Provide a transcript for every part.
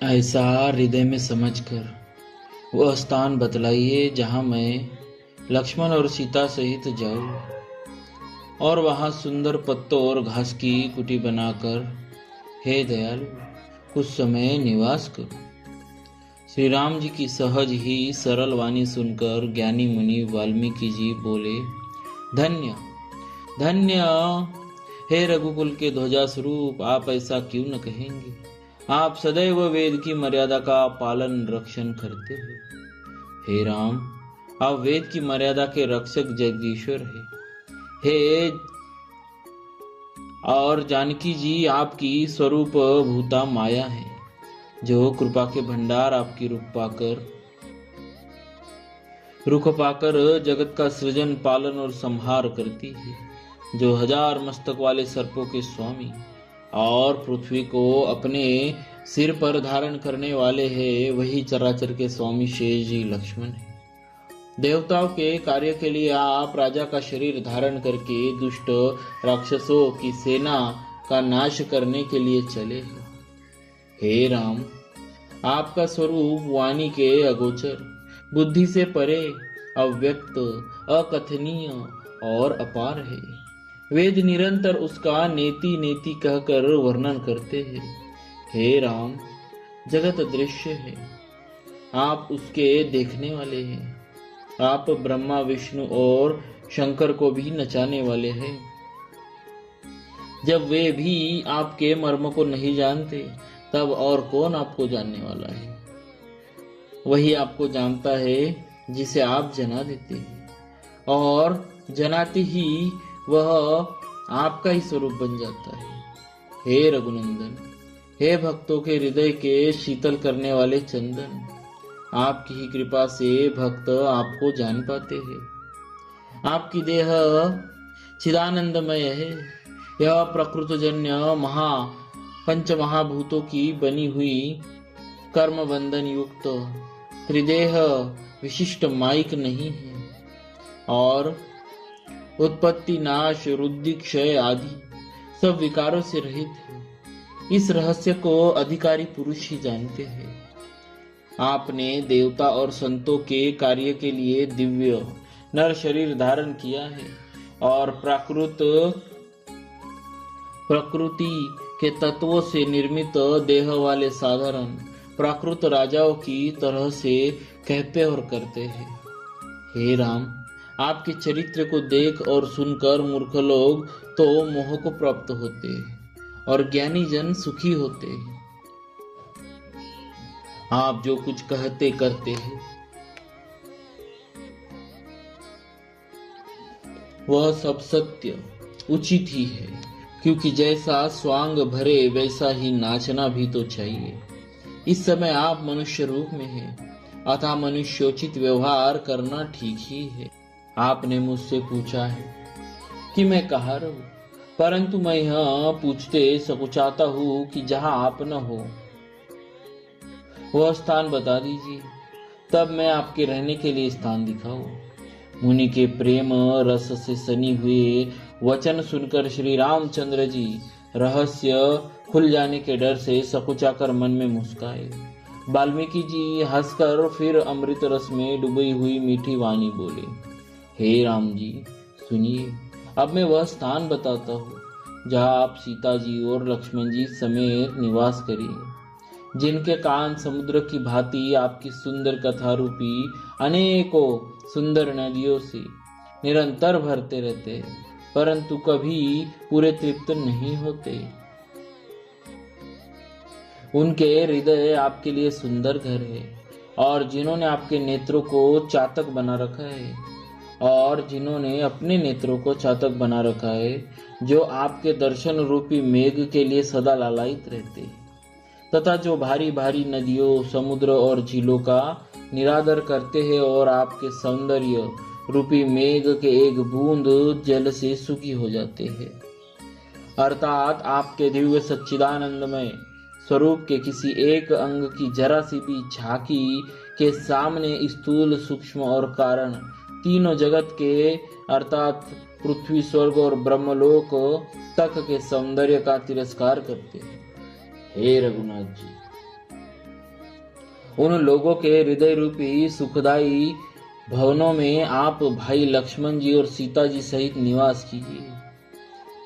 ऐसा हृदय में समझकर वह स्थान बतलाइए जहाँ मैं लक्ष्मण और सीता सहित जाऊं और वहां सुंदर पत्तों और घास की कुटी बनाकर हे दयालु कुछ समय निवास करूं। श्री राम जी की सहज ही सरल वाणी सुनकर ज्ञानी मुनि वाल्मीकि जी बोले, धन्य धन्य हे रघुकुल के ध्वजा स्वरूप, आप ऐसा क्यों न कहेंगे। आप सदैव वेद की मर्यादा का पालन रक्षण करते हो। हे राम, आप वेद की मर्यादा के रक्षक जगदीश्वर है। हे और जानकी जी आपकी स्वरूप भूता माया है, जो कृपा के भंडार आपकी रुख पाकर जगत का सृजन पालन और संहार करती है, जो हजार मस्तक वाले सर्पों के स्वामी और पृथ्वी को अपने सिर पर धारण करने वाले हैं, वही चराचर के स्वामी शेष जी लक्ष्मण है। देवताओं के कार्य के लिए आप राजा का शरीर धारण करके दुष्ट राक्षसों की सेना का नाश करने के लिए चले हैं। हे राम, आपका स्वरूप वाणी के अगोचर, बुद्धि से परे, अव्यक्त, अकथनीय और अपार है। वेद निरंतर उसका नेति नेति कहकर वर्णन करते हैं। हे राम, जगत दृश्य है, आप उसके देखने वाले हैं। आप ब्रह्मा विष्णु और शंकर को भी नचाने वाले हैं। जब वे भी आपके मर्म को नहीं जानते, तब और कौन आपको जानने वाला है। वही आपको जानता है जिसे आप जना देते हैं, और जनाते ही वह आपका ही स्वरूप बन जाता है। हे रघुनंदन, हे भक्तों के हृदय के शीतल करने वाले चंदन, आपकी ही कृपा से भक्त आपको जान पाते हैं। आपकी देह चिदानंदमय है। यह प्रकृतजन्य पंच महाभूतों की बनी हुई कर्म बंधन युक्त त्रिदेह विशिष्ट माइक नहीं है, और उत्पत्ति नाश रुद्धि क्षय आदि सब विकारों से रहित है। इस रहस्य को अधिकारी पुरुष ही जानते हैं। आपने देवता और संतों के कार्य के लिए दिव्य नर शरीर धारण किया है, और प्रकृति के तत्वों से निर्मित देह वाले साधारण प्राकृत राजाओं की तरह से कहते और करते हैं। हे राम, आपके चरित्र को देख और सुनकर मूर्ख लोग तो मोह को प्राप्त होते हैं, और ज्ञानी जन सुखी होते हैं। आप जो कुछ कहते करते हैं वह सब सत्य उचित ही है, क्योंकि जैसा स्वांग भरे वैसा ही नाचना भी तो चाहिए। इस समय आप मनुष्य रूप में हैं, अतः मनुष्योचित व्यवहार करना ठीक ही है। आपने मुझसे पूछा है कि मैं कहाँ रहूं, परंतु मैं यह पूछते सकुचाता हूँ कि जहाँ आप न हो वह स्थान बता दीजिए, तब मैं आपके रहने के लिए स्थान दिखाऊं। मुनि के प्रेम रस से सनी हुए वचन सुनकर श्री रामचंद्र जी रहस्य खुल जाने के डर से सकुचाकर मन में मुस्काए। वाल्मीकि जी हंसकर फिर अमृत रस में डूबी हुई मीठी वाणी बोले, हे राम जी सुनिए, अब मैं वह स्थान बताता हूँ जहाँ आप सीता जी और लक्ष्मण जी समेत निवास करिए, जिनके कान समुद्र की भांति आपकी सुंदर कथा रूपी अनेकों सुंदर नदियों से निरंतर भरते रहते हैं, परंतु कभी पूरे तृप्त नहीं होते। उनके हृदय आपके लिए सुंदर घर है, और जिन्होंने आपके नेत्रों को चातक बना रखा है, और जिन्होंने अपने नेत्रों को चातक बना रखा है, जो आपके दर्शन रूपी मेघ के लिए सदा लालायित रहते हैं, तथा जो भारी भारी नदियों, समुद्र और झीलों का निरादर करते हैं, और आपके सौंदर्य रूपी मेघ के एक बूंद जल से सूखी हो जाते हैं। अर्थात आपके दिव्य सच्चिदानंदमय स्वरूप के किसी एक अंग की जरा सी भी झांकी के सामने स्थूल, सूक्ष्म और कारण तीनों जगत के अर्थात पृथ्वी, स्वर्ग और ब्रह्मलोक तक के सौंदर्य का तिरस्कार करते हैं। हे रघुनाथ जी, उन लोगों के हृदय रूपी सुखदायी भवनों में आप भाई लक्ष्मण जी और सीता जी सहित निवास कीजिए।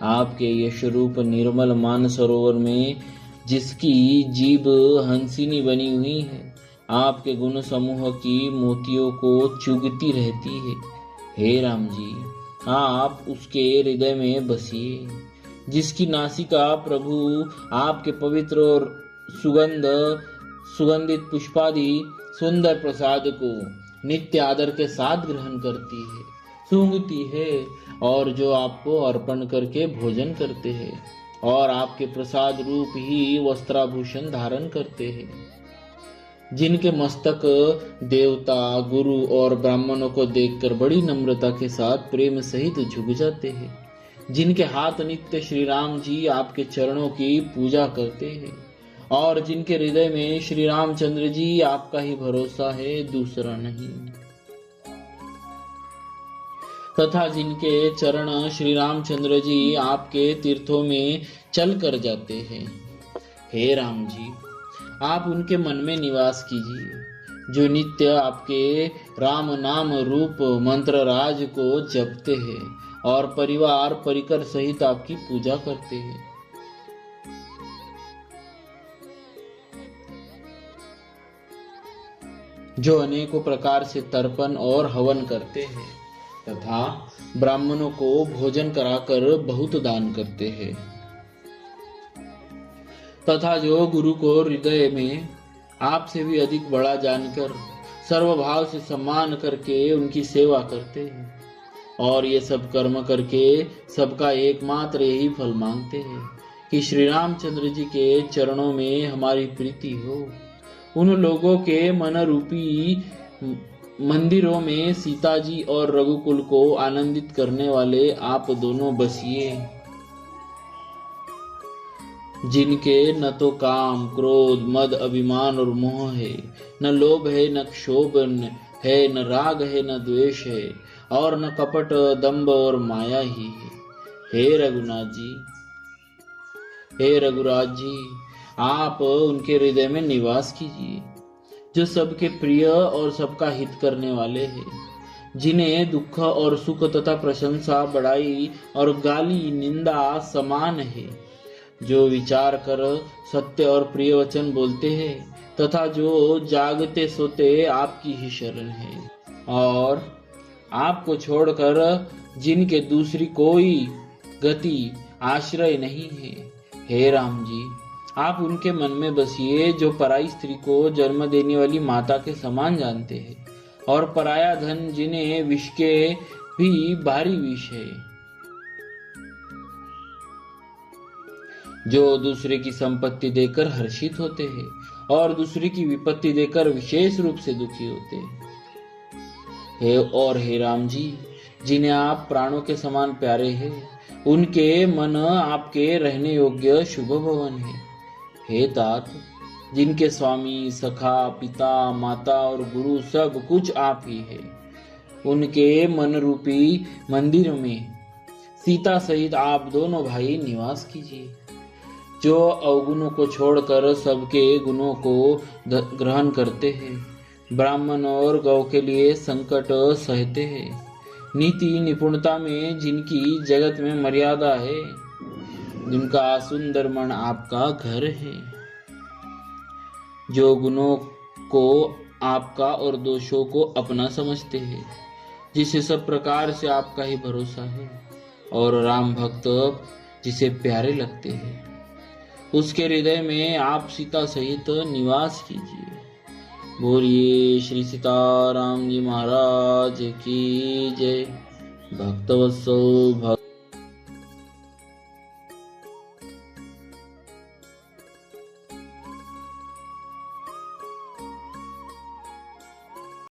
आपके यश रूप निर्मल मानसरोवर में जिसकी जीभ हंसिनी बनी हुई है, आपके गुण समूह की मोतियों को चुगती रहती है। हे राम जी, आप उसके हृदय में बसिए, जिसकी नासिका प्रभु आपके पवित्र और सुगंधित पुष्पादि सुंदर प्रसाद को नित्य आदर के साथ ग्रहण करती है, सूंघती है, और जो आपको अर्पण करके भोजन करते हैं और आपके प्रसाद रूप ही वस्त्राभूषण धारण करते हैं, जिनके मस्तक देवता, गुरु और ब्राह्मणों को देखकर बड़ी नम्रता के साथ प्रेम सहित झुक जाते हैं, जिनके हाथ नित्य श्री राम जी आपके चरणों की पूजा करते हैं और जिनके हृदय में श्री रामचंद्र जी आपका ही भरोसा है, दूसरा नहीं, तथा जिनके चरण श्री रामचंद्र जी आपके तीर्थों में चल कर जाते हैं। हे राम जी, आप उनके मन में निवास कीजिए, जो नित्य आपके राम नाम रूप मंत्र राज को जपते हैं और परिवार परिकर सहित आपकी पूजा करते हैं। जो अनेकों प्रकार से तर्पण और हवन करते हैं तथा ब्राह्मणों को भोजन कराकर बहुत दान करते हैं, तथा जो गुरु को हृदय में आपसे भी अधिक बड़ा जानकर सर्वभाव से सम्मान करके उनकी सेवा करते हैं और ये सब कर्म करके सबका एकमात्र यही फल मांगते हैं कि श्री रामचंद्र जी के चरणों में हमारी प्रीति हो। उन लोगों के मन रूपी मंदिरों में सीता जी और रघुकुल को आनंदित करने वाले आप दोनों बसिए, जिनके न तो काम, क्रोध, मद, अभिमान और मोह है, न लोभ है, न क्षोभ है, न राग है, न द्वेष है, और न कपट, दंभ और माया ही है। हे रघुनाथ जी, हे रघुराज जी, आप उनके हृदय में निवास कीजिए, जो सबके प्रिय और सबका हित करने वाले हैं, जिन्हें दुख और सुख तथा प्रशंसा, बड़ाई और गाली निंदा समान है, जो विचार कर सत्य और प्रिय वचन बोलते हैं तथा जो जागते सोते आपकी ही शरण है, और आपको छोड़कर जिनके दूसरी कोई गति आश्रय नहीं है। हे राम जी, आप उनके मन में बसिए, जो पराई स्त्री को जन्म देने वाली माता के समान जानते हैं और पराया धन जिन्हें विष के भी भारी विष है, जो दूसरे की संपत्ति देकर हर्षित होते हैं और दूसरे की विपत्ति देकर विशेष रूप से दुखी होते हैं। हे राम जी, जिन्हें आप प्राणों के समान प्यारे हैं, उनके मन आपके रहने योग्य शुभ भवन है। हे तात, जिनके स्वामी, सखा, पिता, माता और गुरु सब कुछ आप ही है, उनके मन रूपी मंदिर में सीता सहित आप दोनों भाई निवास कीजिए, जो अवगुणों को छोड़कर सबके गुणों को ग्रहण करते हैं, ब्राह्मण और गौ के लिए संकट सहते हैं, नीति निपुणता में जिनकी जगत में मर्यादा है, जिनका सुंदर मन आपका घर है, जो गुणों को आपका और दोषों को अपना समझते हैं, जिसे सब प्रकार से आपका ही भरोसा है, और राम भक्त जिसे प्यारे लगते हैं, उसके हृदय में आप सीता सहित निवास कीजिए। बोलिए श्री सीताराम जी महाराज की जय। भक्तवत्सल भक्त